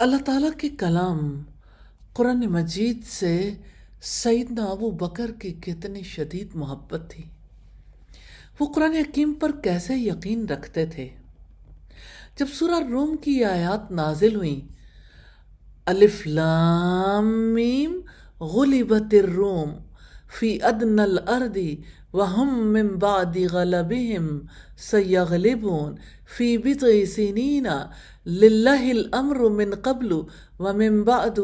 اللہ تعالیٰ کے کلام قرآن مجید سے سیدنا ابو بکر کی کتنی شدید محبت تھی۔ وہ قرآن حکیم پر کیسے یقین رکھتے تھے۔ جب سورہ روم کی آیات نازل ہوئیں، الف لام میم غلبت الروم فی ادنی الارض وهم من بعد غلبهم سیغلبون فی بضع سنین للہ الامر من قبل ومن بعد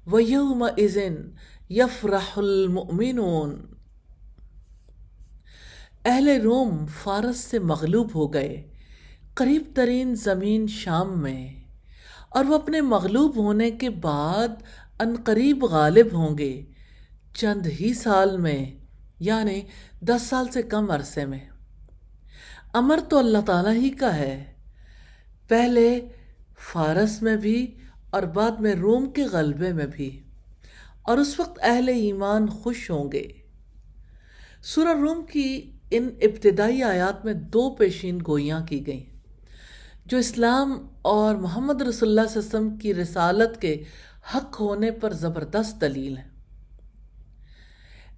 ویومئذ یفرح المؤمنون۔ اہل روم فارس سے مغلوب ہو گئے قریب ترین زمین شام میں، اور وہ اپنے مغلوب ہونے کے بعد عنقریب غالب ہوں گے چند ہی سال میں، یعنی 10 سال سے کم عرصے میں۔ امر تو اللہ تعالیٰ ہی کا ہے، پہلے فارس میں بھی اور بعد میں روم کے غلبے میں بھی، اور اس وقت اہل ایمان خوش ہوں گے۔ سورہ روم کی ان ابتدائی آیات میں 2 پیشین گوئیاں کی گئیں جو اسلام اور محمد رسول اللہ صلی اللہ علیہ وسلم کی رسالت کے حق ہونے پر زبردست دلیل ہیں۔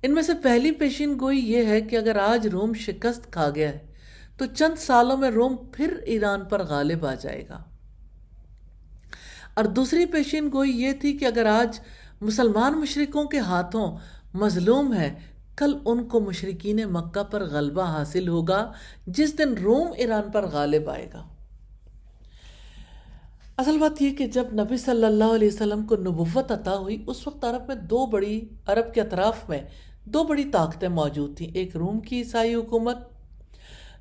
ان میں سے پہلی پیشین گوئی یہ ہے کہ اگر آج روم شکست کھا گیا ہے تو چند سالوں میں روم پھر ایران پر غالب آ جائے گا، اور دوسری پیشین گوئی یہ تھی کہ اگر آج مسلمان مشرکوں کے ہاتھوں مظلوم ہے، کل ان کو مشرکین مکہ پر غلبہ حاصل ہوگا جس دن روم ایران پر غالب آئے گا۔ اصل بات یہ کہ جب نبی صلی اللہ علیہ وسلم کو نبوت عطا ہوئی، اس وقت عرب کے اطراف میں 2 بڑی طاقتیں موجود تھیں۔ ایک روم کی عیسائی حکومت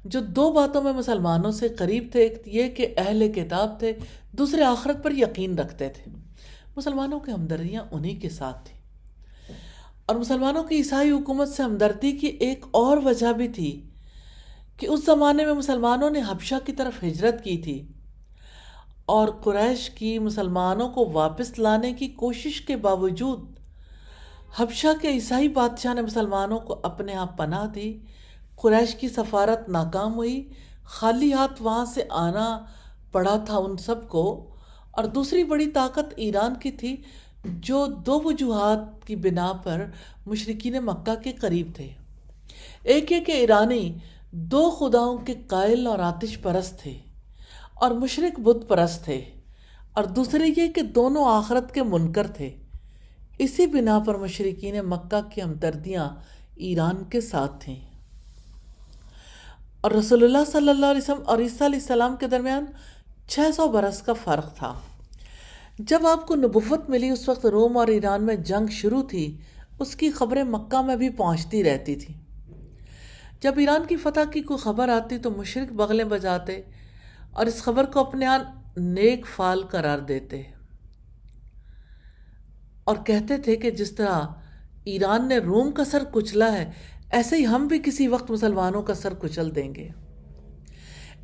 جو 2 باتوں میں مسلمانوں سے قریب تھے، ایک یہ کہ اہل کتاب تھے، دوسرے آخرت پر یقین رکھتے تھے۔ مسلمانوں کی ہمدردیاں انہی کے ساتھ تھیں، اور مسلمانوں کی عیسائی حکومت سے ہمدردی کی ایک اور وجہ بھی تھی کہ اس زمانے میں مسلمانوں نے حبشہ کی طرف ہجرت کی تھی، اور قریش کی مسلمانوں کو واپس لانے کی کوشش کے باوجود حبشہ کے عیسائی بادشاہ نے مسلمانوں کو اپنے ہاں پناہ دی۔ قریش کی سفارت ناکام ہوئی، خالی ہاتھ وہاں سے آنا پڑا تھا ان سب کو۔ اور دوسری بڑی طاقت ایران کی تھی جو 2 وجوہات کی بنا پر مشرکین مکہ کے قریب تھے۔ ایک یہ کہ ایرانی 2 خداؤں کے قائل اور آتش پرست تھے اور مشرک بت پرست تھے، اور دوسرے یہ کہ دونوں آخرت کے منکر تھے۔ اسی بنا پر مشرکین مکہ کی ہمدردیاں ایران کے ساتھ تھیں، اور رسول اللہ صلی اللہ علیہ وسلم اور عیسیٰ علیہ السلام کے درمیان 600 برس کا فرق تھا۔ جب آپ کو نبوت ملی اس وقت روم اور ایران میں جنگ شروع تھی، اس کی خبریں مکہ میں بھی پہنچتی رہتی تھی۔ جب ایران کی فتح کی کوئی خبر آتی تو مشرک بغلیں بجاتے اور اس خبر کو اپنے ہاں نیک فال قرار دیتے، اور کہتے تھے کہ جس طرح ایران نے روم کا سر کچلا ہے، ایسے ہی ہم بھی کسی وقت مسلمانوں کا سر کچل دیں گے۔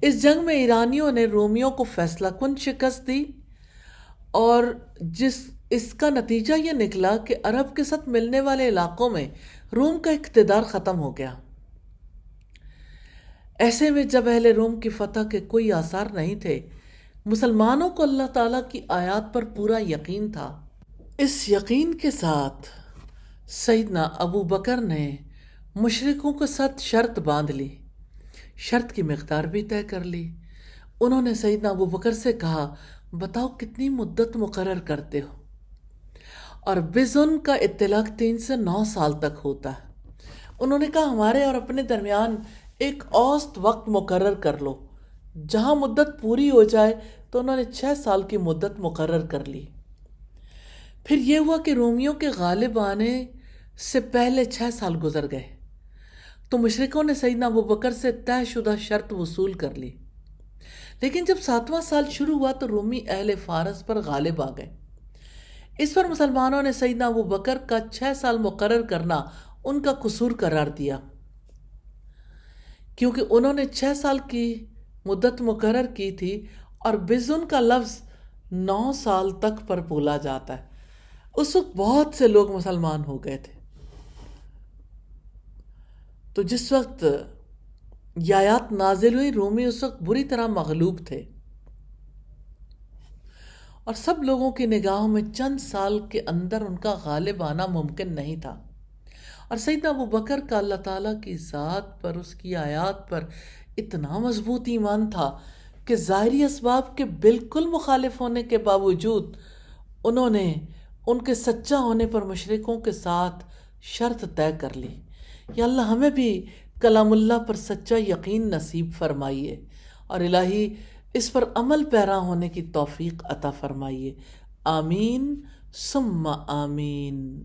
اس جنگ میں ایرانیوں نے رومیوں کو فیصلہ کن شکست دی، اور اس کا نتیجہ یہ نکلا کہ عرب کے ساتھ ملنے والے علاقوں میں روم کا اقتدار ختم ہو گیا۔ ایسے میں جب اہل روم کی فتح کے کوئی آثار نہیں تھے، مسلمانوں کو اللہ تعالیٰ کی آیات پر پورا یقین تھا۔ اس یقین کے ساتھ سیدنا ابو بکر نے مشرکوں کے ساتھ شرط باندھ لی، شرط کی مقدار بھی طے کر لی۔ انہوں نے سیدنا ابو بکر سے کہا، بتاؤ کتنی مدت مقرر کرتے ہو؟ اور بزن کا اطلاق 3 سے 9 سال تک ہوتا ہے۔ انہوں نے کہا ہمارے اور اپنے درمیان ایک اوسط وقت مقرر کر لو۔ جہاں مدت پوری ہو جائے تو انہوں نے 6 سال کی مدت مقرر کر لی۔ پھر یہ ہوا کہ رومیوں کے غالب آنے سے پہلے 6 سال گزر گئے تو مشرکوں نے سیدنا ابو بکر سے طے شدہ شرط وصول کر لی، لیکن جب 7واں سال شروع ہوا تو رومی اہل فارس پر غالب آ گئے۔ اس پر مسلمانوں نے سیدنا ابو بکر کا 6 سال مقرر کرنا ان کا قصور قرار دیا، کیونکہ انہوں نے 6 سال کی مدت مقرر کی تھی، اور بزن کا لفظ 9 سال تک پر بولا جاتا ہے۔ اس وقت بہت سے لوگ مسلمان ہو گئے تھے، تو جس وقت یہ آیات نازل ہوئی رومی اس وقت بری طرح مغلوب تھے۔ اور سب لوگوں کی نگاہوں میں چند سال کے اندر ان کا غالب آنا ممکن نہیں تھا۔ اور سیدنا ابو بکر کا اللہ تعالیٰ کی ذات پر، اس کی آیات پر اتنا مضبوط ایمان تھا کہ ظاہری اسباب کے بالکل مخالف ہونے کے باوجود انہوں نے ان کے سچا ہونے پر مشرکوں کے ساتھ شرط طے کر لی۔ یا اللہ ہمیں بھی کلام اللہ پر سچا یقین نصیب فرمائیے، اور الہی اس پر عمل پیرا ہونے کی توفیق عطا فرمائیے۔ آمین ثم آمین۔